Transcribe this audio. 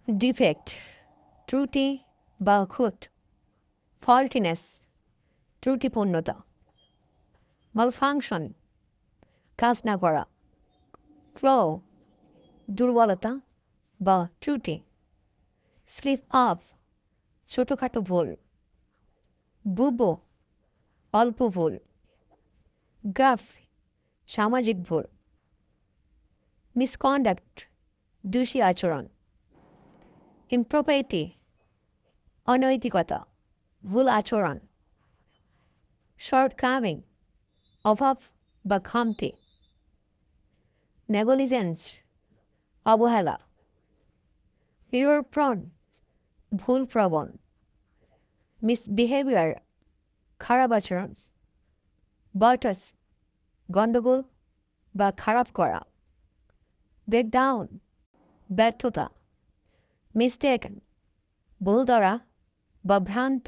defect ত্রুটি বা খুঁত, ফল্টিনেস ত্রুটিপূর্ণতা, মালফাংশন কাজ না করা, ফ্লো দুর্বলতা বা ত্রুটি, স্লিপ আপ ছোটোখাটো ভুল, বুবো অল্প ভুল, গাফ সামাজিক ভুল, মিসকন্ডাক্ট দোষী আচরণ, ইমপ্রপারিটি অনৈতিকতা, ভুল আচরণ, শর্টকামিং অভাব বা খামতি, নেগলিজেন্স অবহেলা, এরর প্রন ভুল প্রবণ, মিসবিহেভিয়ার খারাপ আচরণ, বার্টাস গণ্ডগোল বা খারাপ করা, ব্রেকডাউন ব্যর্থতা, মিস্টেকেন ভুল ধরা বা ভ্রান্ত,